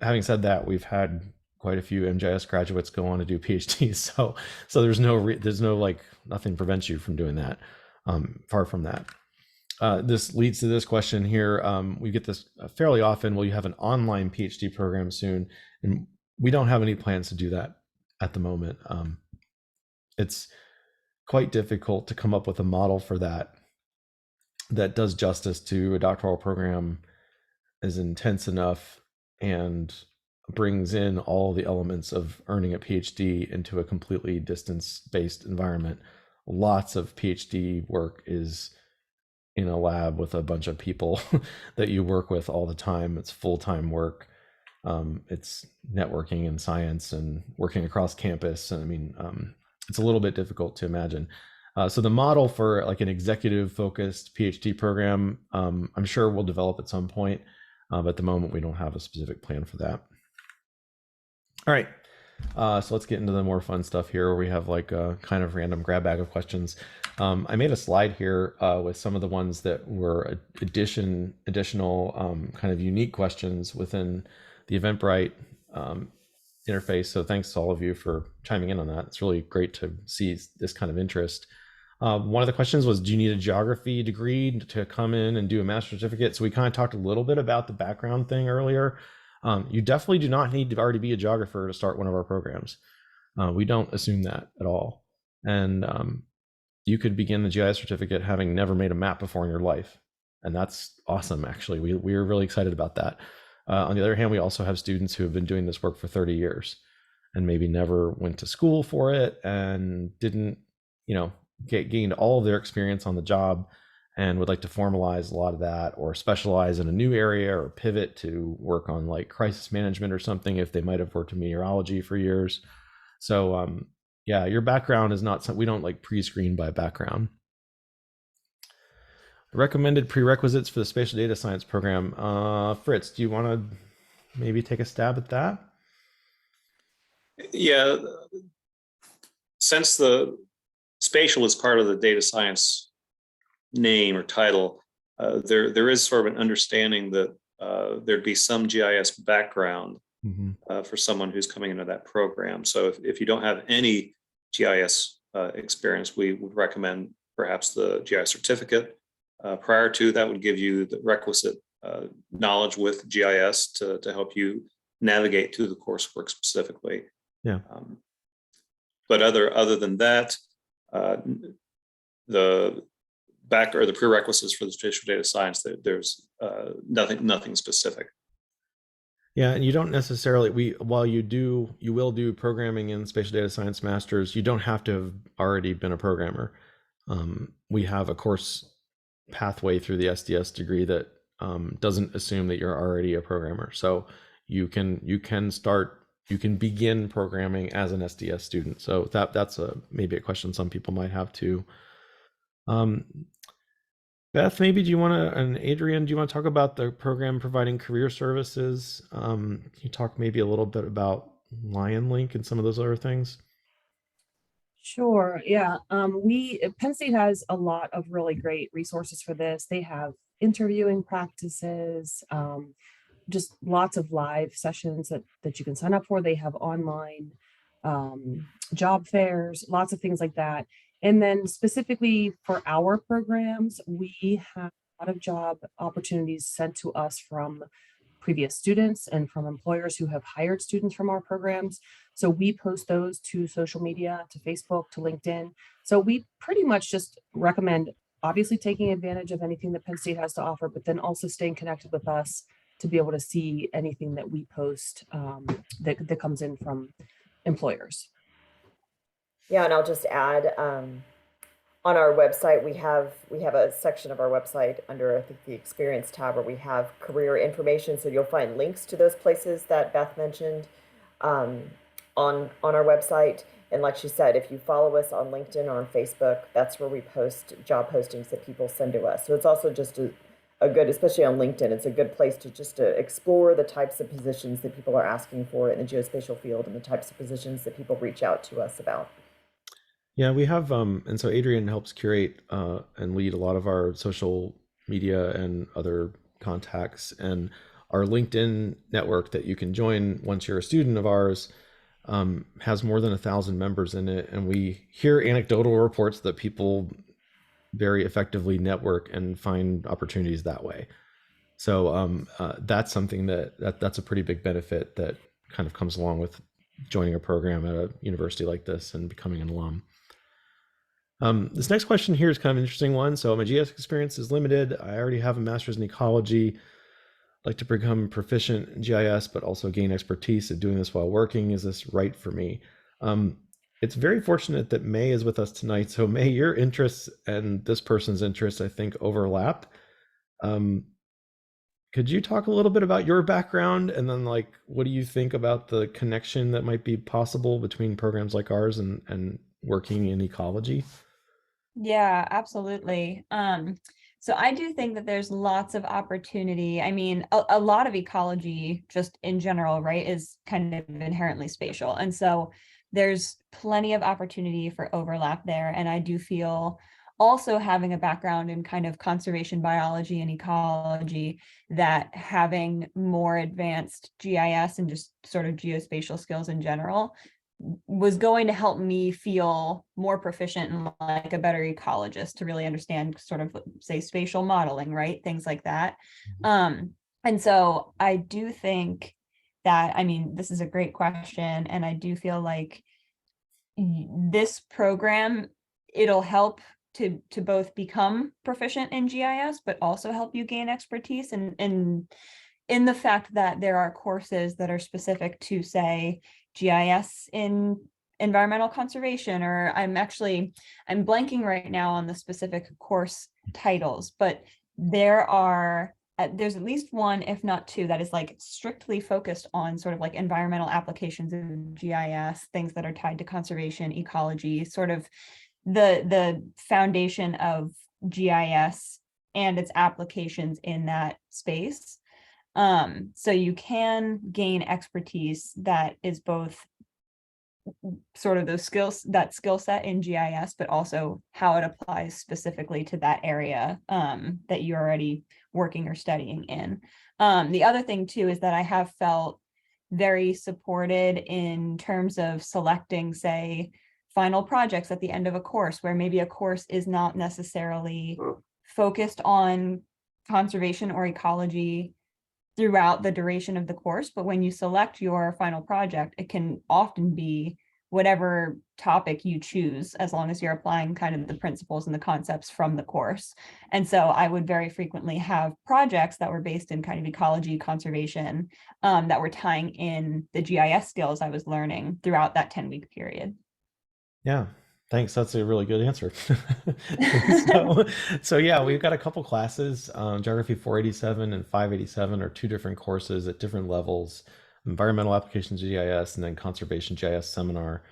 Having said that, we've had quite a few MGIS graduates go on to do PhDs. So there's no like, nothing prevents you from doing that. Far from that. This leads to this question here. We get this fairly often. Will you have an online PhD program soon? And we don't have any plans to do that at the moment. It's quite difficult to come up with a model for that does justice to a doctoral program, is intense enough and brings in all the elements of earning a PhD into a completely distance-based environment. Lots of PhD work is in a lab with a bunch of people that you work with all the time. It's full-time work. It's networking and science and working across campus. And I mean, it's a little bit difficult to imagine. So the model for like an executive focused PhD program, I'm sure we'll develop at some point. But at the moment, we don't have a specific plan for that. All right, so let's get into the more fun stuff here, where we have like a kind of random grab bag of questions. I made a slide here with some of the ones that were additional kind of unique questions within the Eventbrite interface. So thanks to all of you for chiming in on that. It's really great to see this kind of interest. One of the questions was, do you need a geography degree to come in and do a master's certificate? So we kind of talked a little bit about the background thing earlier. You definitely do not need to already be a geographer to start one of our programs. We don't assume that at all. And you could begin the GIS certificate having never made a map before in your life. And that's awesome, actually. We are really excited about that. On the other hand, we also have students who have been doing this work for 30 years and maybe never went to school for it and didn't, gained all of their experience on the job and would like to formalize a lot of that, or specialize in a new area, or pivot to work on like crisis management or something if they might have worked in meteorology for years. So yeah, your background is not, we don't like pre-screen by background. Recommended prerequisites for the spatial data science program. Fritz, do you want to maybe take a stab at that? Yeah, since the spatial is part of the data science name or title, there is sort of an understanding that there'd be some GIS background for someone who's coming into that program. So if you don't have any GIS experience, we would recommend perhaps the GIS certificate. Prior to that would give you the requisite knowledge with GIS to help you navigate through the coursework specifically. Yeah. But other than that, the prerequisites for the spatial data science, there's nothing specific. Yeah, and you don't necessarily, while you will do programming in spatial data science masters, you don't have to have already been a programmer. We have a course pathway through the SDS degree that doesn't assume that you're already a programmer. So you can begin programming as an SDS student. So that's maybe a question some people might have too. Beth, maybe and Adrian, do you want to talk about the program providing career services? Can you talk maybe a little bit about LionLink and some of those other things? Sure. Yeah. Penn State has a lot of really great resources for this. They have interviewing practices, just lots of live sessions that you can sign up for. They have online job fairs, lots of things like that. And then specifically for our programs, we have a lot of job opportunities sent to us from previous students and from employers who have hired students from our programs. So we post those to social media, to Facebook, to LinkedIn. So we pretty much just recommend obviously taking advantage of anything that Penn State has to offer, but then also staying connected with us to be able to see anything that we post that comes in from employers. Yeah, and I'll just add, on our website, we have a section of our website under, I think, the experience tab, where we have career information. So you'll find links to those places that Beth mentioned on our website. And like she said, if you follow us on LinkedIn or on Facebook, that's where we post job postings that people send to us. So it's also just a good, especially on LinkedIn, it's a good place to explore the types of positions that people are asking for in the geospatial field and the types of positions that people reach out to us about. Yeah, we have, and so Adrian helps curate and lead a lot of our social media and other contacts. And our LinkedIn network that you can join once you're a student of ours has more than 1,000 members in it. And we hear anecdotal reports that people very effectively network and find opportunities that way. So that's something that's a pretty big benefit that kind of comes along with joining a program at a university like this and becoming an alum. This next question here is kind of an interesting one. So my GIS experience is limited. I already have a master's in ecology. I'd like to become proficient in GIS, but also gain expertise at doing this while working. Is this right for me? It's very fortunate that May is with us tonight. So May, your interests and this person's interests, I think, overlap. Could you talk a little bit about your background, and then like, what do you think about the connection that might be possible between programs like ours and working in ecology? Yeah, absolutely. So I do think that there's lots of opportunity. I mean, a lot of ecology just in general, right, is kind of inherently spatial. And so there's plenty of opportunity for overlap there. And I do feel, also having a background in kind of conservation biology and ecology, that having more advanced GIS and just sort of geospatial skills in general was going to help me feel more proficient and like a better ecologist, to really understand sort of, say, spatial modeling, right? Things like that. And so I do think that, I mean, this is a great question. And I do feel like this program, it'll help to both become proficient in GIS, but also help you gain expertise and in the fact that there are courses that are specific to, say, GIS in environmental conservation, or I'm blanking right now on the specific course titles, but there's at least one, if not two, that is like strictly focused on sort of like environmental applications of GIS, things that are tied to conservation, ecology, sort of the foundation of GIS and its applications in that space. So you can gain expertise that is both sort of that skill set in GIS, but also how it applies specifically to that area that you're already working or studying in. The other thing too is that I have felt very supported in terms of selecting, say, final projects at the end of a course, where maybe a course is not necessarily focused on conservation or ecology throughout the duration of the course, but when you select your final project, it can often be whatever topic you choose, as long as you're applying kind of the principles and the concepts from the course. And so I would very frequently have projects that were based in kind of ecology, conservation, that were tying in the GIS skills I was learning throughout that 10-week period. Yeah, thanks. That's a really good answer. So yeah, we've got a couple classes. Geography 487 and 587 are two different courses at different levels. Environmental Applications GIS and then Conservation GIS Seminar.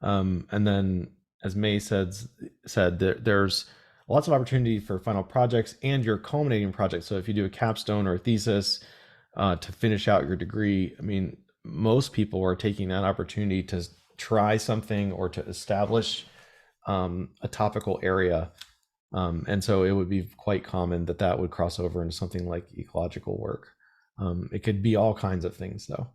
And then, as May said there's lots of opportunity for final projects and your culminating project. So if you do a capstone or a thesis to finish out your degree, I mean, most people are taking that opportunity to try something or to establish a topical area. And so it would be quite common that would cross over into something like ecological work. It could be all kinds of things though.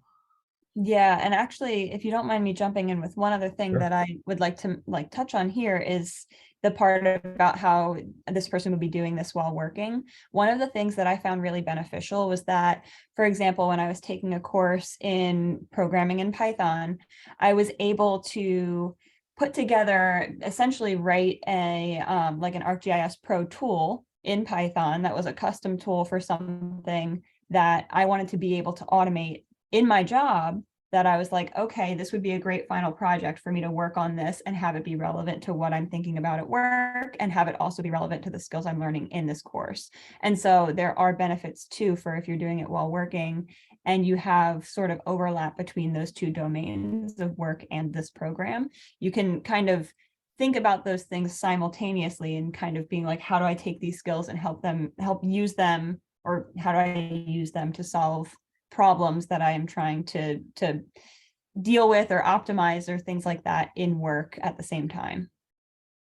Yeah, and actually, if you don't mind me jumping in with one other thing Sure. that I would like to touch on here is the part about how this person would be doing this while working. One of the things that I found really beneficial was that, for example, when I was taking a course in programming in Python, I was able to put together, essentially write a like an ArcGIS Pro tool in Python that was a custom tool for something that I wanted to be able to automate in my job, that I was like, okay, this would be a great final project for me to work on this and have it be relevant to what I'm thinking about at work, and have it also be relevant to the skills I'm learning in this course. And so there are benefits too for if you're doing it while working and you have sort of overlap between those two domains of work and this program. You can kind of think about those things simultaneously and kind of being like, how do I take these skills and help use them, or how do I use them to solve problems that I am trying to deal with or optimize or things like that in work at the same time.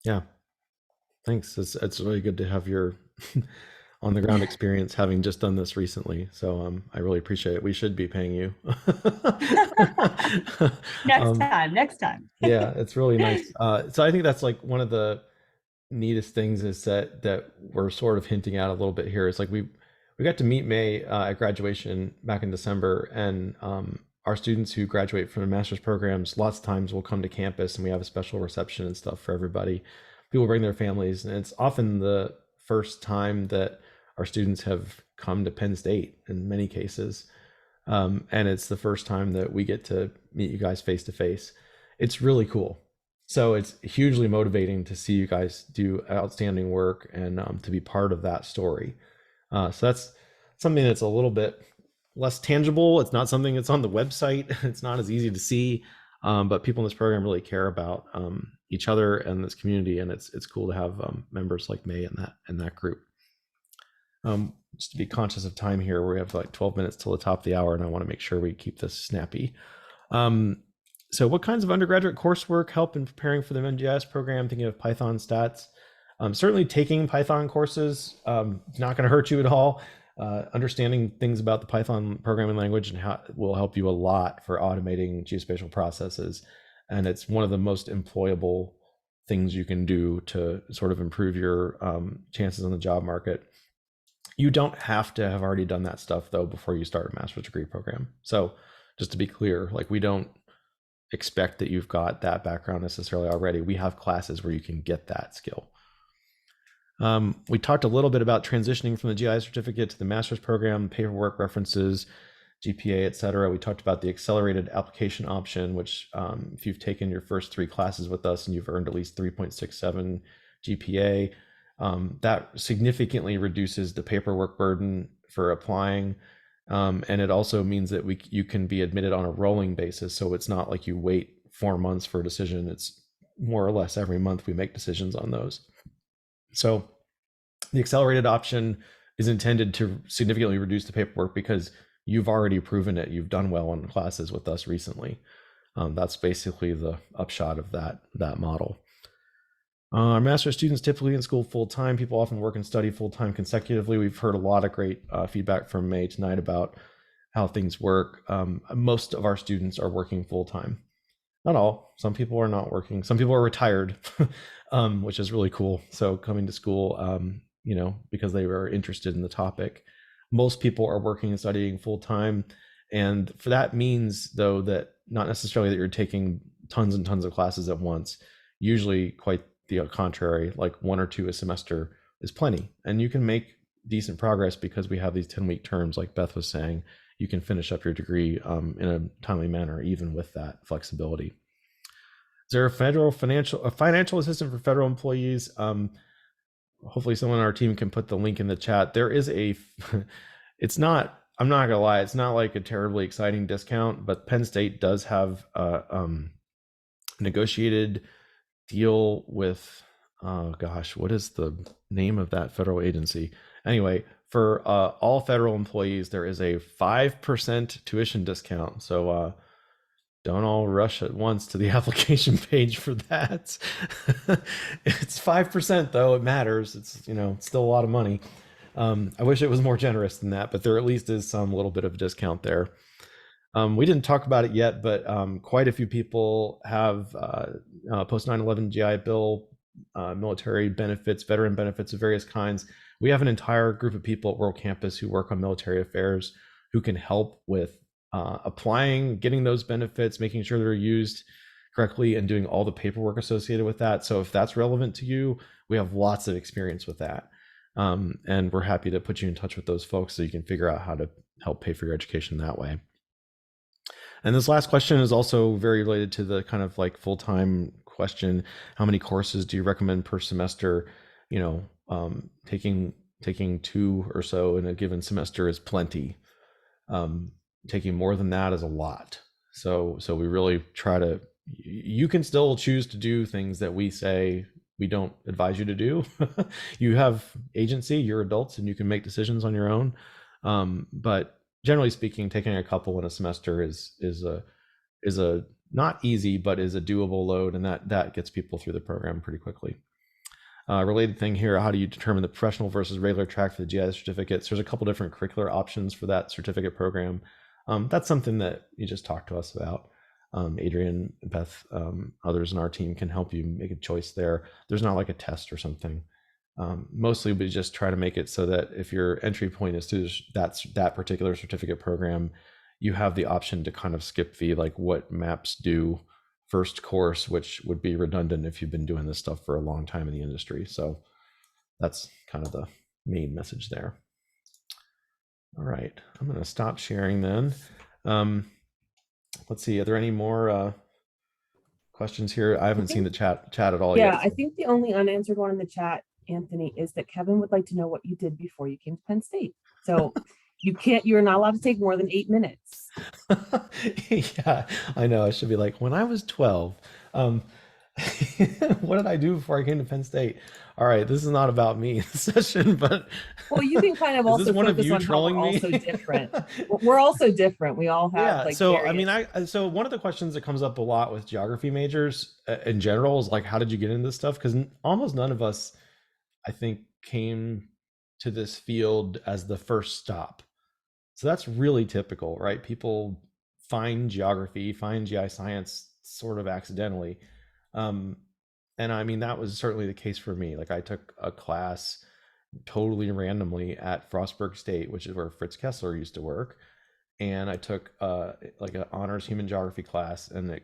Yeah, thanks. It's really good to have your on the ground experience, having just done this recently. So I really appreciate it. We should be paying you. Next time. Yeah, it's really nice. So I think that's like one of the neatest things is that we're sort of hinting at a little bit here. It's like we got to meet May at graduation back in December, and our students who graduate from the master's programs, lots of times will come to campus and we have a special reception and stuff for everybody. People bring their families, and it's often the first time that our students have come to Penn State in many cases. And it's the first time that we get to meet you guys face to face. It's really cool. So it's hugely motivating to see you guys do outstanding work and to be part of that story. So that's something that's a little bit less tangible. It's not something that's on the website. It's not as easy to see, but people in this program really care about each other and this community, and it's cool to have members like May in that group. Just to be conscious of time here, we have like 12 minutes till the top of the hour, and I want to make sure we keep this snappy. So what kinds of undergraduate coursework help in preparing for the MGIS program? Thinking of Python stats. Certainly taking Python courses is not going to hurt you at all. Understanding things about the Python programming language and how it will help you a lot for automating geospatial processes. And it's one of the most employable things you can do to sort of improve your chances on the job market. You don't have to have already done that stuff though before you start a master's degree program. So just to be clear, like we don't expect that you've got that background necessarily already. We have classes where you can get that skill. We talked a little bit about transitioning from the GI certificate to the master's program, paperwork, references, GPA, et cetera. We talked about the accelerated application option, which if you've taken your first 3 classes with us and you've earned at least 3.67 GPA, that significantly reduces the paperwork burden for applying. And it also means that you can be admitted on a rolling basis. So it's not like you wait 4 months for a decision. It's more or less every month we make decisions on those. So the accelerated option is intended to significantly reduce the paperwork because you've already proven it. You've done well in classes with us recently. That's basically the upshot of that model. Our master's students typically in school full-time. People often work and study full-time consecutively. We've heard a lot of great feedback from May tonight about how things work. Most of our students are working full-time. Not all. Some people are not working. Some people are retired, which is really cool. So coming to school, because they were interested in the topic. Most people are working and studying full-time. And for that means, though, that not necessarily that you're taking tons and tons of classes at once. Usually quite the contrary, like 1 or 2 a semester is plenty. And you can make decent progress because we have these 10-week terms, like Beth was saying. You can finish up your degree in a timely manner, even with that flexibility. Is there a financial assistant for federal employees? Hopefully someone on our team can put the link in the chat. There is it's not, I'm not gonna lie, it's not like a terribly exciting discount, but Penn State does have a negotiated deal with, oh gosh, what is the name of that federal agency? Anyway, for all federal employees, there is a 5% tuition discount. So don't all rush at once to the application page for that. It's 5% though, it matters. It's, it's still a lot of money. I wish it was more generous than that, but there at least is some little bit of a discount there. We didn't talk about it yet, but quite a few people have post 9/11 GI Bill military benefits, veteran benefits of various kinds. We have an entire group of people at World Campus who work on military affairs who can help with applying, getting those benefits, making sure they're used correctly, and doing all the paperwork associated with that. So if that's relevant to you, we have lots of experience with that. And we're happy to put you in touch with those folks so you can figure out how to help pay for your education that way. And this last question is also very related to the kind of like full-time question. How many courses do you recommend per semester? You know, taking 2 or so in a given semester is plenty. Taking more than that is a lot. So we really try to, you can still choose to do things that we say we don't advise you to do. You have agency, you're adults, and you can make decisions on your own. But generally speaking, taking a couple in a semester is a not easy, but is a doable load, and that gets people through the program pretty quickly. Related thing here, how do you determine the professional versus regular track for the GIS certificates? There's a couple different curricular options for that certificate program. That's something that you just talked to us about. Adrian, Beth, others in our team can help you make a choice there. There's not like a test or something. Mostly we just try to make it so that if your entry point is to that particular certificate program, you have the option to kind of skip the like what maps do first course, which would be redundant if you've been doing this stuff for a long time in the industry. So that's kind of the main message there. All right, I'm going to stop sharing then. Let's see, are there any more questions here? I haven't seen the chat at all yet. Yeah, I think the only unanswered one in the chat, Anthony, is that Kevin would like to know what you did before you came to Penn State. So you're not allowed to take more than 8 minutes. Yeah, I know. I should be like, when I was 12, what did I do before I came to Penn State? All right, this is not about me this session, but well, you can kind of is also this one of focus you on how we're trolling me? also different. We're also different. We all have Yeah, like so various... I mean, so one of the questions that comes up a lot with geography majors in general is like, how did you get into this stuff? Because almost none of us, I think, came to this field as the first stop. So that's really typical, right? People find geography, find GI science sort of accidentally. And I mean, that was certainly the case for me. Like I took a class totally randomly at Frostburg State, which is where Fritz Kessler used to work. And I took like an honors human geography class, and it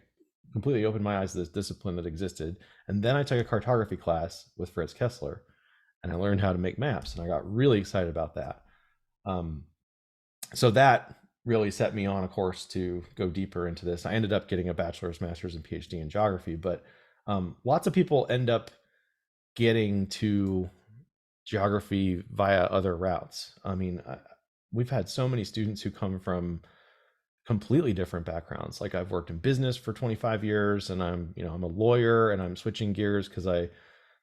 completely opened my eyes to this discipline that existed. And then I took a cartography class with Fritz Kessler, and I learned how to make maps, and I got really excited about that. So that really set me on a course to go deeper into this. I ended up getting a bachelor's, master's, and PhD in geography, but lots of people end up getting to geography via other routes. I mean, we've had so many students who come from completely different backgrounds. Like I've worked in business for 25 years, and I'm a lawyer, and I'm switching gears because I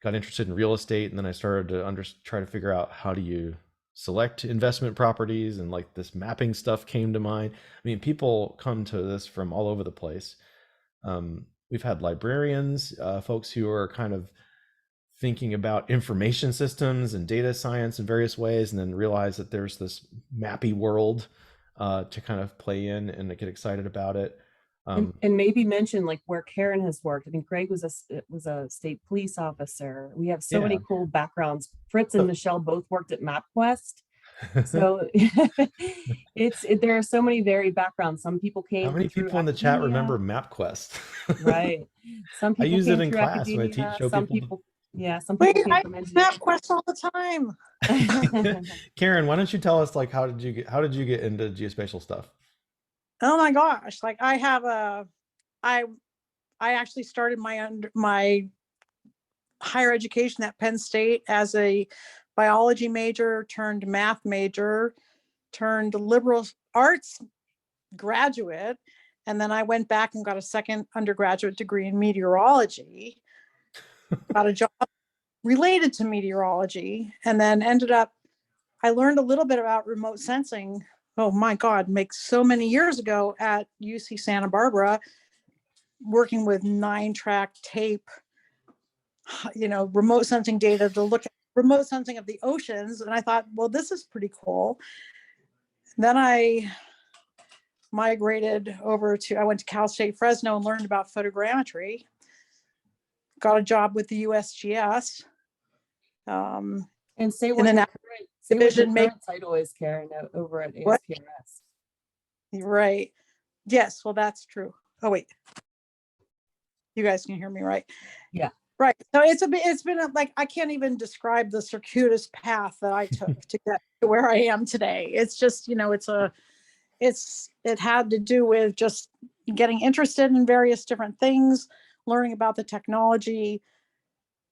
got interested in real estate, and then I started to try to figure out how do you select investment properties, and like this mapping stuff came to mind. I mean, people come to this from all over the place. We've had librarians, folks who are kind of thinking about information systems and data science in various ways, and then realize that there's this mappy world to kind of play in and get excited about it. And maybe mention like where Karen has worked. I think Greg was a state police officer. We have so many cool backgrounds. Fritz and Michelle both worked at MapQuest. So there are so many varied backgrounds. Some people came. How many people in the chat remember MapQuest? Right. Some people I use came in through class when I academia. show Some people. Yeah, some people came from engineering. MapQuest all the time. Karen, why don't you tell us like how did you get into geospatial stuff? Oh my gosh! Like I actually started my higher education at Penn State as a biology major turned math major turned liberal arts graduate, and then I went back and got a second undergraduate degree in meteorology. Got a job related to meteorology, and then I learned a little bit about remote sensing. Oh my God, so many years ago at UC Santa Barbara, working with 9-track tape, remote sensing data to look at remote sensing of the oceans. And I thought, well, this is pretty cool. Then I migrated I went to Cal State Fresno and learned about photogrammetry. got a job with the USGS. And say And what then your that current, say what your division make current title is, Karen, over at what? ASPRS. Right. Yes, well, that's true. Oh, wait. You guys can hear me, right? Yeah. Right. So it's been like, I can't even describe the circuitous path that I took to get to where I am today. It's just, it had to do with just getting interested in various different things, learning about the technology.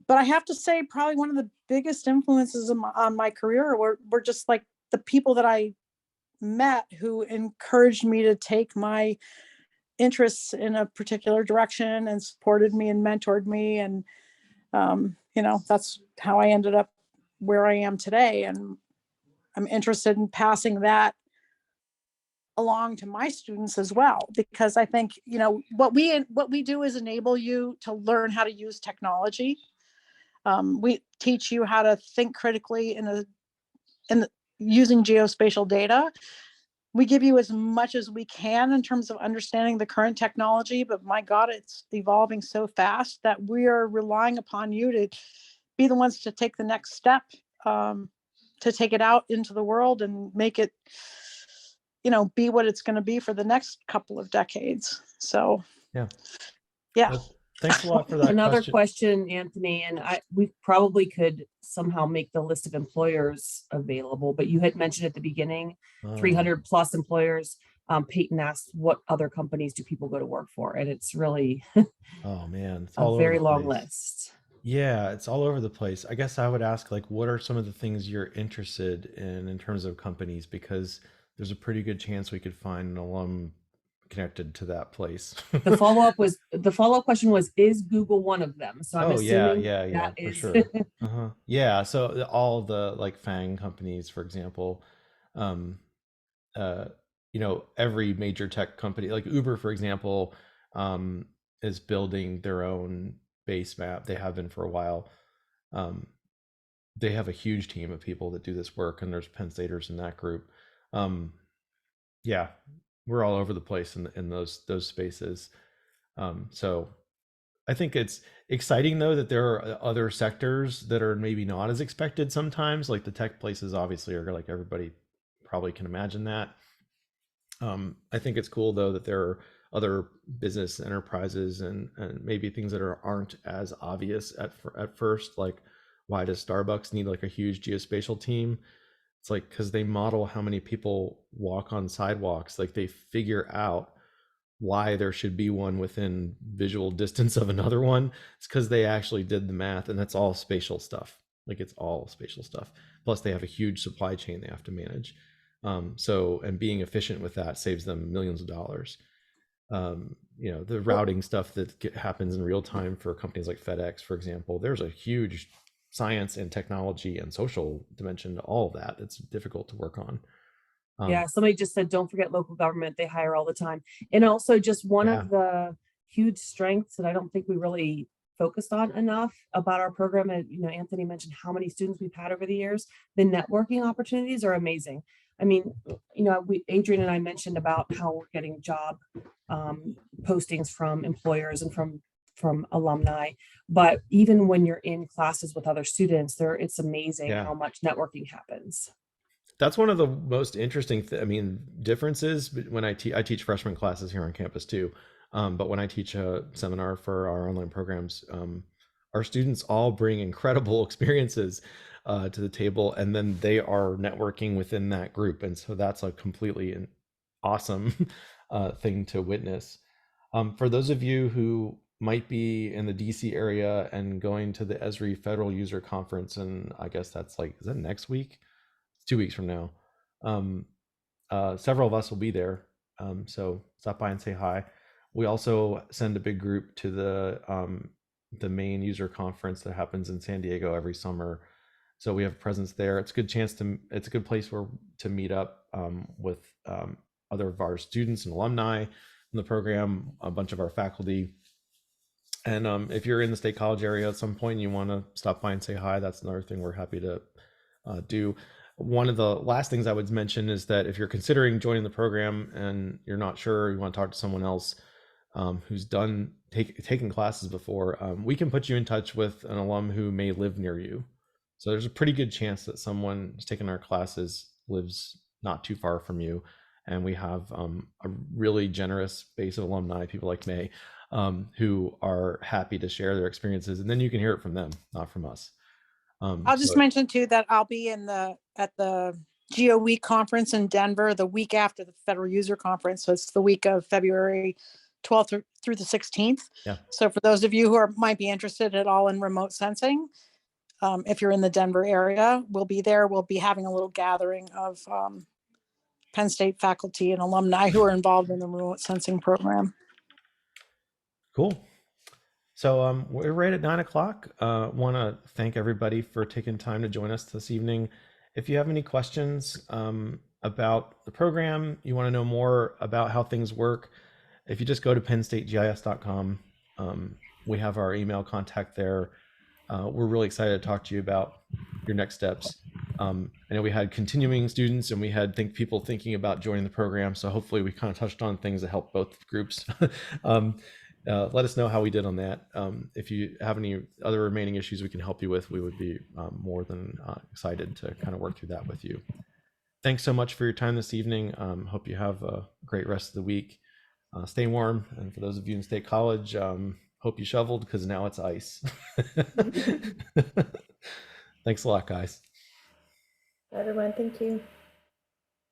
But I have to say, probably one of the biggest influences on my career were just like the people that I met who encouraged me to take my interests in a particular direction and supported me and mentored me. And, that's how I ended up where I am today. And I'm interested in passing that along to my students as well, because I think, what we do is enable you to learn how to use technology. We teach you how to think critically in using geospatial data. We give you as much as we can in terms of understanding the current technology, but my God, it's evolving so fast that we are relying upon you to be the ones to take the next step, to take it out into the world and make it, be what it's going to be for the next couple of decades. So, Yeah. yeah. Well, thanks a lot for that Another question, Anthony, and we probably could somehow make the list of employers available, but you had mentioned at the beginning, 300 plus employers. Peyton asked, what other companies do people go to work for? And it's really Oh man, it's a very long list. Yeah, it's all over the place. I guess I would ask, like, what are some of the things you're interested in terms of companies? Because there's a pretty good chance we could find an alum connected to that place. The follow-up question was, is Google one of them? So I'm Oh yeah, assuming yeah, that for is sure. Yeah, so all the like FANG companies, for example, um, uh, every major tech company, like Uber, for example, um, is building their own base map. They have been for a while. Um, they have a huge team of people that do this work, and there's Penn Staters in that group. Yeah, we're all over the place in those spaces. So I think it's exciting though that there are other sectors that are maybe not as expected sometimes. Like the tech places obviously are like everybody probably can imagine that. I think it's cool though that there are other business enterprises and maybe things that aren't as obvious at first. Like, why does Starbucks need like a huge geospatial team? It's like because they model how many people walk on sidewalks. Like they figure out why there should be one within visual distance of another one. It's because they actually did the math, and that's all spatial stuff. Like it's all spatial stuff. Plus, they have a huge supply chain they have to manage. And being efficient with that saves them millions of dollars. The routing stuff that happens in real time for companies like FedEx, for example, there's a huge science and technology and social dimension to all of that. It's difficult to work on. Yeah, somebody just said, don't forget local government. They hire all the time. And also just one of the huge strengths that I don't think we really focused on enough about our program. And, Anthony mentioned how many students we've had over the years. The networking opportunities are amazing. I mean, Adrian and I mentioned about how we're getting job postings from employers and from alumni, but even when you're in classes with other students, it's amazing how much networking happens. That's one of the most interesting differences when I teach freshman classes here on campus too. But when I teach a seminar for our online programs, our students all bring incredible experiences to the table, and then they are networking within that group. And so that's a completely awesome thing to witness. For those of you who might be in the DC area and going to the Esri Federal User Conference, and I guess that's is that next week? 2 weeks from now. Several of us will be there. So stop by and say hi. We also send a big group to the main user conference that happens in San Diego every summer. So we have a presence there. It's a good place to meet up with other of our students and alumni in the program, a bunch of our faculty. And if you're in the State College area at some point and you want to stop by and say hi, that's another thing we're happy to do. One of the last things I would mention is that if you're considering joining the program and you're not sure, you want to talk to someone else, who's taken classes before, we can put you in touch with an alum who may live near you. So there's a pretty good chance that someone who's taken our classes lives not too far from you. And we have a really generous base of alumni, people like May, who are happy to share their experiences. And then you can hear it from them, not from us. I'll just mention too that I'll be at the Geo Week conference in Denver the week after the Federal User Conference. So it's the week of February 12th through the 16th. Yeah. So for those of you who might be interested at all in remote sensing, if you're in the Denver area, we'll be there. We'll be having a little gathering of Penn State faculty and alumni who are involved in the remote sensing program. Cool. So we're right at 9 o'clock. Want to thank everybody for taking time to join us this evening. If you have any questions about the program, you want to know more about how things work, if you just go to pennstategis.com, we have our email contact there. We're really excited to talk to you about your next steps. I know we had continuing students and we had people thinking about joining the program. So hopefully we kind of touched on things that help both groups. Let us know how we did on that. If you have any other remaining issues we can help you with, we would be more than excited to kind of work through that with you. Thanks so much for your time this evening. Hope you have a great rest of the week. Stay warm. And for those of you in State College, hope you shoveled because now it's ice. Thanks a lot, guys. Everyone, thank you.